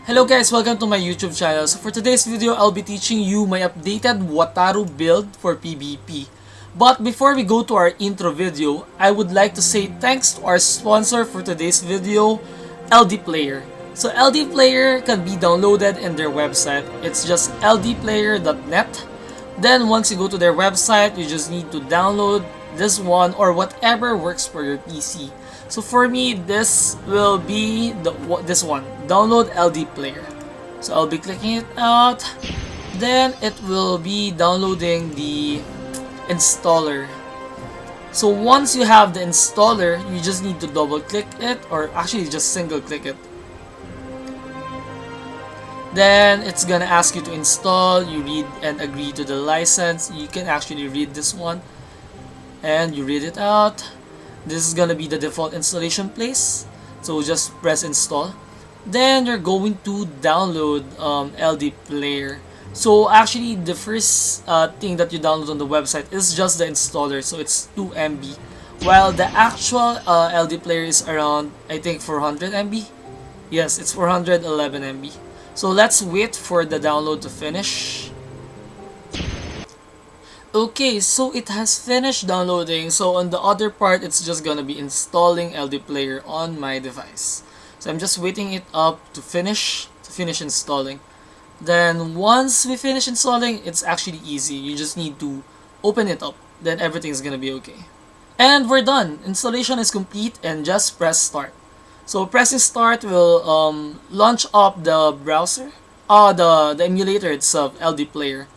Hello guys, welcome to my YouTube channel. So for today's video, I'll be teaching you my updated Wataru build for PvP. But before we go to our intro video, I would like to say thanks to our sponsor for today's video, LD Player. So LD Player can be downloaded in their website. It's just ldplayer.net. Then once you go to their website, you just need to download this one or whatever works for your PC. So for me, this will be this one, download LD Player. So I'll be clicking it out. Then it will be downloading the installer. So once you have the installer, you just need to double click it, or actually just single click it. Then it's gonna ask you to install. You read and agree to the license. You can actually read this one and you read it out. This is gonna be the default installation place, so just press install. Then you're going to download LD Player. So actually the first thing that you download on the website is just the installer, so it's 2 MB, while the actual LD Player is around, I think, 400 MB. Yes, it's 411 MB. So let's wait for the download to finish. Okay, so it has finished downloading. So on the other part, it's just gonna be installing LD Player on my device. So I'm just waiting it up to finish installing. Then once we finish installing, it's actually easy. You just need to open it up. Then everything's gonna be okay. And we're done. Installation is complete, and just press start. So pressing start will launch up the browser, the emulator itself, LD Player.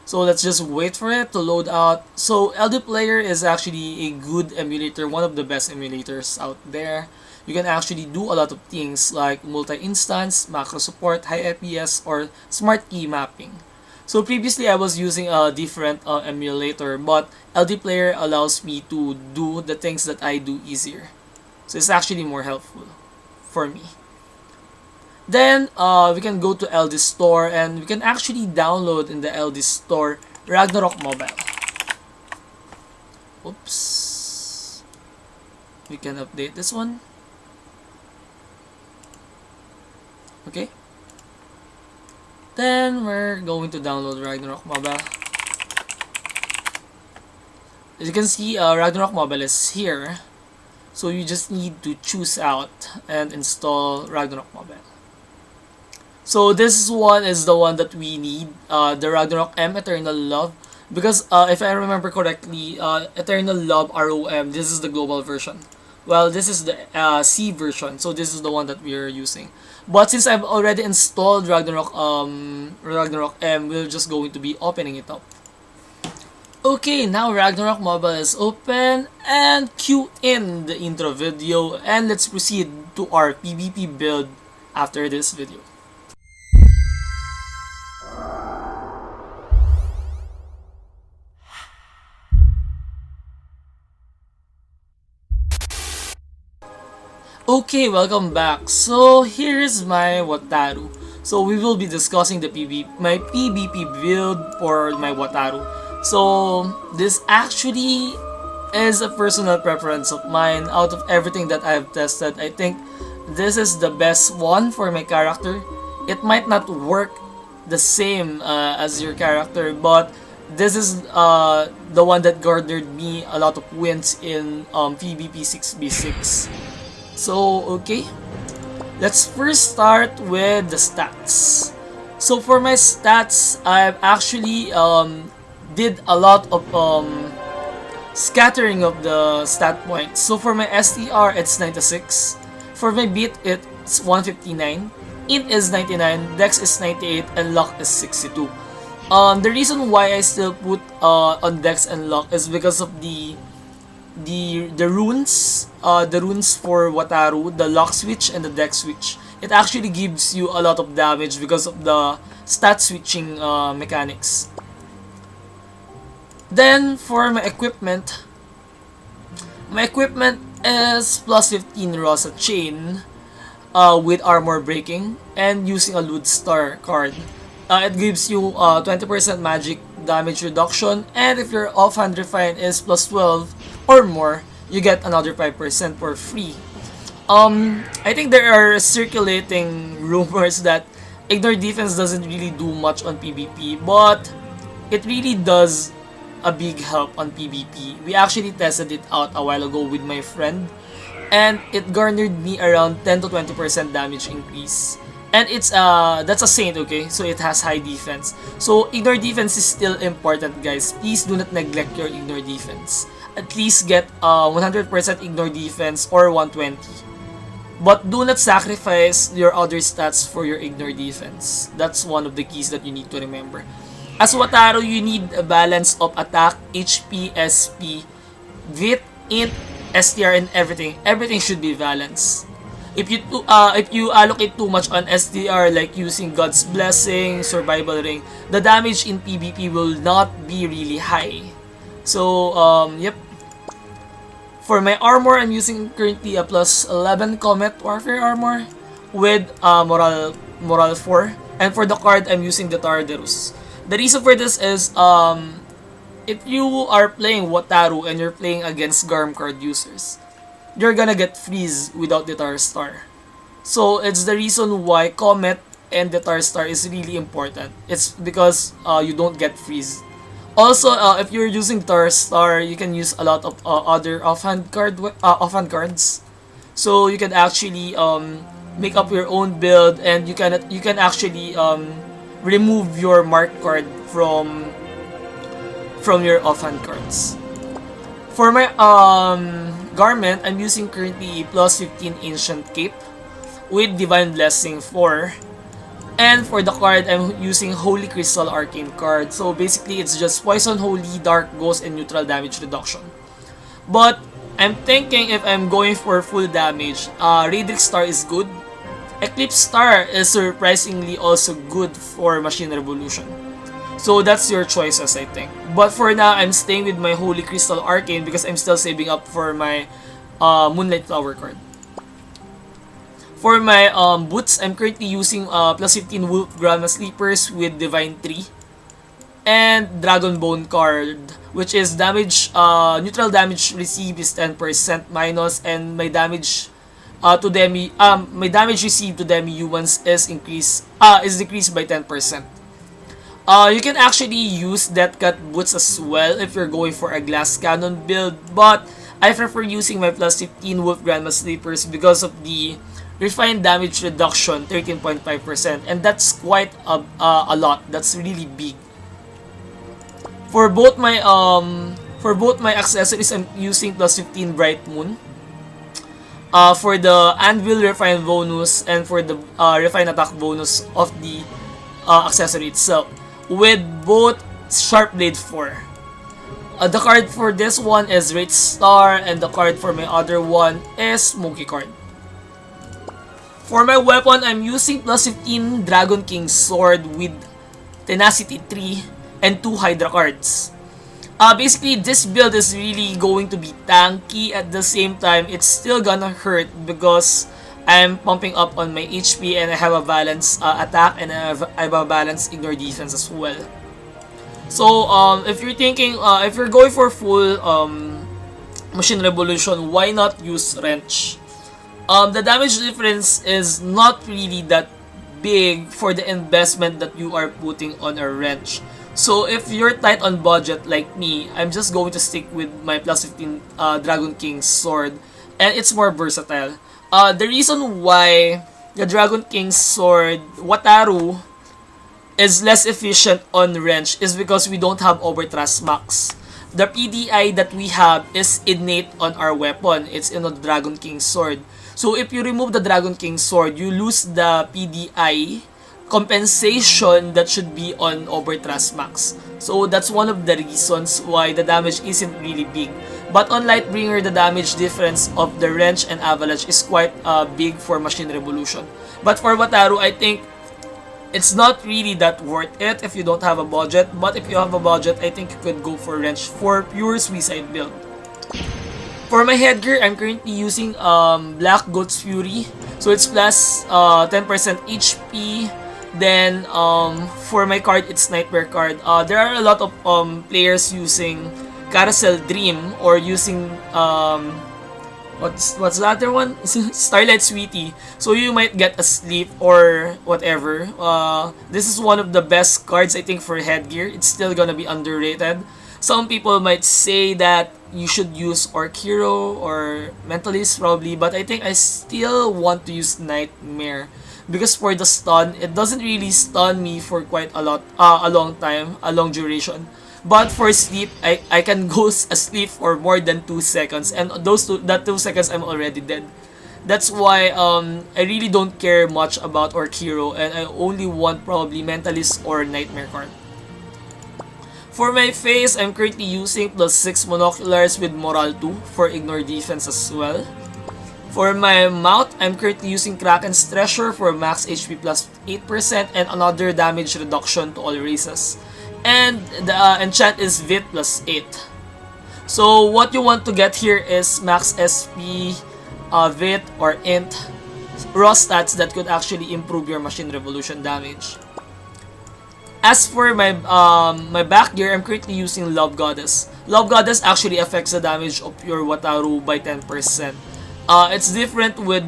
So let's just wait for it to load out. So LD Player is actually a good emulator, one of the best emulators out there. You can actually do a lot of things like multi-instance, macro support, high FPS, or smart key mapping. So previously I was using a different emulator, but LD Player allows me to do the things that I do easier. So it's actually more helpful for me. Then we can go to LD Store, and we can actually download in the LD Store Ragnarok Mobile. Oops. We can update this one. Okay. Then we're going to download Ragnarok Mobile. As you can see, Ragnarok Mobile is here. So you just need to choose out and install Ragnarok Mobile. So this one is the one that we need, the Ragnarok M Eternal Love, because if I remember correctly, Eternal Love ROM, this is the global version. Well, this is the C version, so this is the one that we are using. But since I've already installed Ragnarok M, we're just going to be opening it up. Okay, now Ragnarok Mobile is open, and cue in the intro video, and let's proceed to our PvP build after this video. Okay, welcome back. So here is my Wataru. So we will be discussing my PvP build for my Wataru. So this actually is a personal preference of mine. Out of everything that I've tested, I think this is the best one for my character. It might not work the same as your character, but this is the one that garnered me a lot of wins in PvP 6v6. So okay, let's first start with the stats. So for my stats, I've actually did a lot of scattering of the stat points. So for my STR, it's 96. For my beat, it's 159. Int is 99, Dex is 98, and Luck is 62. The reason why I still put on Dex and Luck is because of the runes, the runes for Wataru, the Luck switch and the Dex switch. It actually gives you a lot of damage because of the stat switching mechanics. Then for my equipment is plus 15 Rosa chain with armor breaking and using a Loot Star card. It gives you 20% magic damage reduction, and if your offhand refine is plus 12 or more, you get another 5% for free. I think there are circulating rumors that Ignore Defense doesn't really do much on PvP, but it really does a big help on PvP. We actually tested it out a while ago with my friend, and it garnered me around 10 to 20% damage increase. And it's that's a saint, okay? So it has high defense. So Ignore Defense is still important, guys. Please do not neglect your Ignore Defense. At least get 100% Ignore Defense or 120. But do not sacrifice your other stats for your Ignore Defense. That's one of the keys that you need to remember. As Wataru, you need a balance of attack, HP, SP, Vit, Int, STR, and everything. Everything should be balanced. If you allocate too much on STR, like using God's Blessing, Survival Ring, the damage in PvP will not be really high. So, yep. For my armor, I'm using currently a plus 11 Comet Warfare armor with Moral 4. And for the card, I'm using the Tartarus. The reason for this is, if you are playing Wataru and you're playing against Garm card users, you're gonna get freeze without the Tar Star. So it's the reason why Comet and the Tar Star is really important. It's because you don't get freeze. Also, if you're using Tar Star, you can use a lot of other offhand cards. So you can actually make up your own build, and you can actually remove your mark card from your offhand cards. For my garment, I'm using currently plus 15 Ancient Cape with Divine Blessing 4. And for the card, I'm using Holy Crystal Arcane card. So basically, it's just Poison, Holy, Dark, Ghost, and Neutral damage reduction. But I'm thinking if I'm going for full damage, Radix Star is good. Eclipse Star is surprisingly also good for Machine Revolution. So that's your choices, I think. But for now, I'm staying with my Holy Crystal Arcane because I'm still saving up for my Moonlight Flower card. For my boots, I'm currently using plus 15 Wolf Grandma Sleepers with Divine 3. And Dragon Bone card, which is damage, neutral damage received is 10% minus, and my damage my damage received to demi-humans is decreased by 10%. You can actually use Death Cut boots as well if you're going for a glass cannon build, but I prefer using my plus 15 Wolf Grandma Sleepers because of the refined damage reduction, 13.5%, and that's quite a lot. That's really big. For both my accessories, I'm using plus 15 Bright Moon. For the Anvil Refine bonus and for the Refine Attack bonus of the accessory itself, with both Sharp Blade 4. The card for this one is Wraith Star, and the card for my other one is Monkey card. For my weapon, I'm using plus 15 Dragon King Sword with Tenacity 3 and 2 Hydra cards. Basically, this build is really going to be tanky. At the same time, it's still gonna hurt because I'm pumping up on my HP and I have a balanced attack, and I have a balanced Ignore Defense as well. So, if you're thinking, if you're going for full Machine Revolution, why not use Wrench? The damage difference is not really that big for the investment that you are putting on a Wrench. So if you're tight on budget like me, I'm just going to stick with my plus 15 Dragon King Sword, and it's more versatile. The reason why the Dragon King Sword Wataru is less efficient on Wrench is because we don't have Overthrust Max. The PDI that we have is innate on our weapon. It's in the Dragon King Sword. So if you remove the Dragon King Sword, you lose the PDI compensation that should be on Overthrust Max. So that's one of the reasons why the damage isn't really big. But on Lightbringer, the damage difference of the Wrench and Avalanche is quite big for Machine Revolution. But for Wataru, I think it's not really that worth it if you don't have a budget. But if you have a budget, I think you could go for Wrench for pure Suicide build. For my headgear, I'm currently using Black Goat's Fury. So it's plus 10% HP. Then, for my card, it's Nightmare card. There are a lot of players using Carousel Dream or using, what's the other one? Starlight Sweetie. So you might get a sleep or whatever. This is one of the best cards I think for headgear. It's still gonna be underrated. Some people might say that you should use Orc Hero or Mentalist probably, but I think I still want to use Nightmare because for the stun, it doesn't really stun me for quite a long time, a long duration. But for sleep, I can go asleep for more than 2 seconds, and that 2 seconds I'm already dead. That's why I really don't care much about Orc Hero, and I only want probably Mentalist or Nightmare card. For my face, I'm currently using +6 monoculars with Moral 2 for ignore defense as well. For my mouth, I'm currently using Kraken's Treasure for max HP plus 8% and another damage reduction to all races. And the enchant is Vit plus 8. So what you want to get here is max SP, Vit, or Int raw stats that could actually improve your Machine Revolution damage. As for my my back gear, I'm currently using Love Goddess. Love Goddess actually affects the damage of your Wataru by 10%. It's different with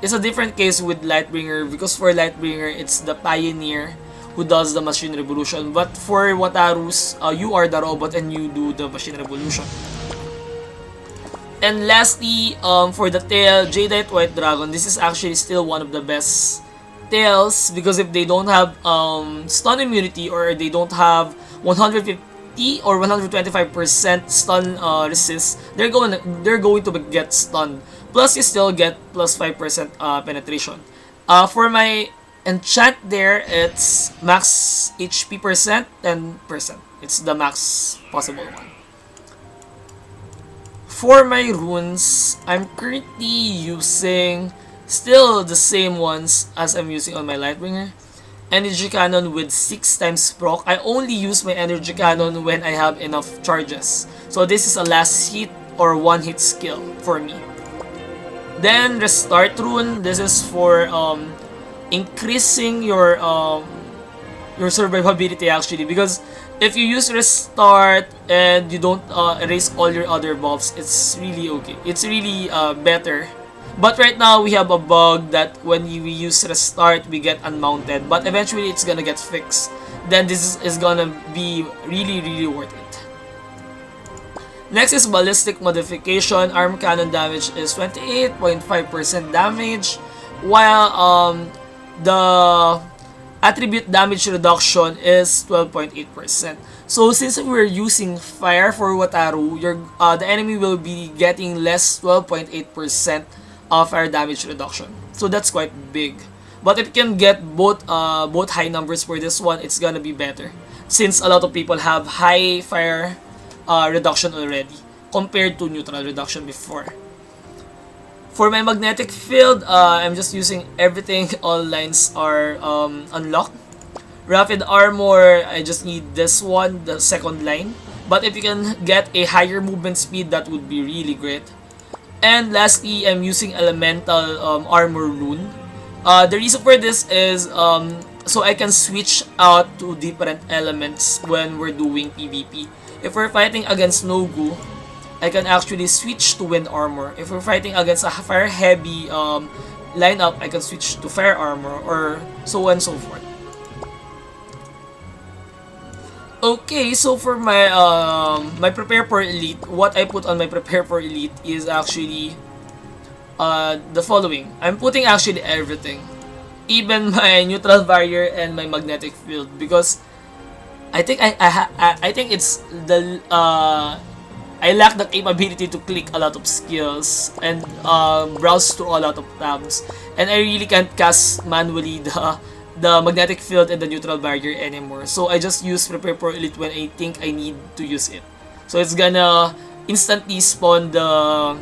it's a different case with Lightbringer because for Lightbringer it's the Pioneer who does the Machine Revolution, but for Wataru's you are the robot and you do the Machine Revolution. And lastly, for the tail, Jadeite White Dragon, this is actually still one of the best tails because if they don't have stun immunity or they don't have 150 or 125% stun resist, they're going to get stunned. Plus you still get plus 5% penetration. For my enchant there, it's max HP percent, 10%. It's the max possible one. For my runes, I'm currently using still the same ones as I'm using on my Lightbringer. Energy Cannon with 6 times proc. I only use my Energy Cannon when I have enough charges. So this is a last hit or one hit skill for me. Then Restart Rune. This is for increasing your survivability actually, because if you use Restart and you don't erase all your other buffs, it's really okay. It's really better. But right now we have a bug that when we use Restart we get unmounted, but eventually it's gonna get fixed. Then this is gonna be really worth it. Next is Ballistic Modification. Arm Cannon damage is 28.5% damage, while the attribute damage reduction is 12.8%. So since we're using fire for Wataru, the enemy will be getting less 12.8% fire damage reduction. So that's quite big. But if you can get both high numbers for this one, it's gonna be better. Since a lot of people have high fire reduction already compared to neutral reduction before. For my magnetic field, I'm just using everything. All lines are unlocked. Rapid armor, I just need this one, the second line. But if you can get a higher movement speed, that would be really great. And lastly, I'm using elemental armor rune. The reason for this is so I can switch out to different elements when we're doing PvP. If we're fighting against Nogu, I can actually switch to wind armor. If we're fighting against a fire heavy lineup, I can switch to fire armor, or so on and so forth. Okay, so for my my prepare for elite, what I put on my prepare for elite is actually the following. I'm putting actually everything, even my neutral barrier and my magnetic field, because I think I think it's the I lack the capability to click a lot of skills and browse through a lot of tabs, and I really can't cast manually the magnetic field and the neutral barrier anymore. So I just use prepare for elite when I think I need to use it. So it's gonna instantly spawn the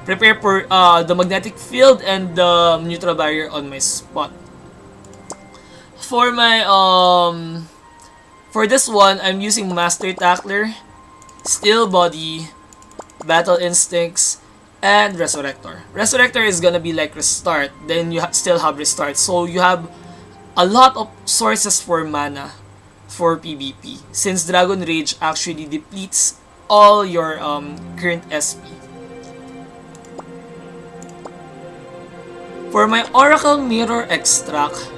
prepare for the magnetic field and the neutral barrier on my spot. For my for this one, I'm using Master Tackler, Steel Body, Battle Instincts, and Resurrector. Resurrector is gonna be like Restart, then you still have Restart. So you have a lot of sources for mana for PvP, since Dragon Rage actually depletes all your current SP. For my Oracle Mirror Extract,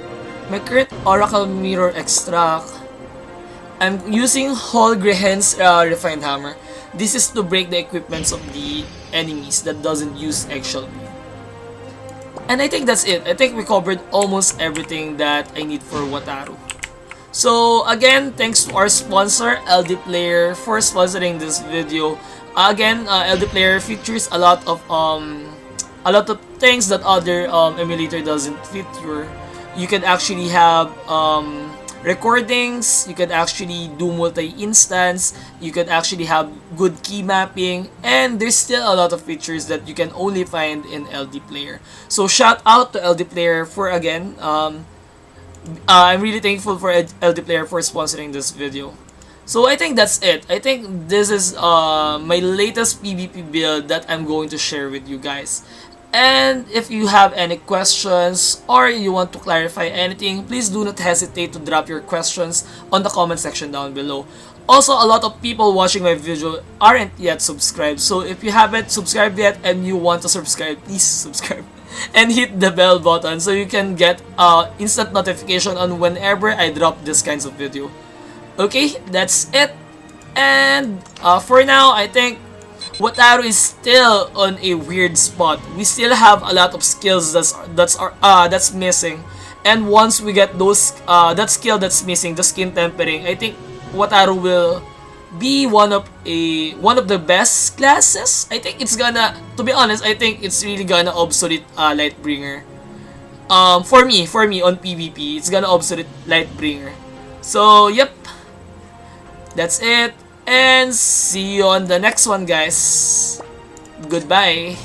my current Oracle Mirror Extract, I'm using Holgren's Refined Hammer. This is to break the equipments of the enemies that doesn't use eggshell beam. And I think that's it. I think we covered almost everything that I need for Wataru. So again, thanks to our sponsor, LD Player, for sponsoring this video. Again, LD Player features a lot of things that other emulator doesn't feature. You can actually have recordings, you can actually do multi-instance, you can actually have good key mapping, and there's still a lot of features that you can only find in LD Player. So shout out to LD Player for again, I'm really thankful for LD Player for sponsoring this video. So I think that's it. I think this is my latest PvP build that I'm going to share with you guys. And if you have any questions or you want to clarify anything, please do not hesitate to drop your questions on the comment section down below. Also, a lot of people watching my video aren't yet subscribed. So if you haven't subscribed yet and you want to subscribe, please subscribe. And hit the bell button so you can get instant notification on whenever I drop this kinds of video. Okay, that's it. And for now, I think Wataru is still on a weird spot. We still have a lot of skills that's missing. And once we get those that skill that's missing, the skin tempering, I think Wataru will be one of the best classes. I think it's gonna, to be honest, I think it's really gonna obsolete Lightbringer. For me on PvP, it's gonna obsolete Lightbringer. So yep, that's it, and see you on the next one, guys. Goodbye.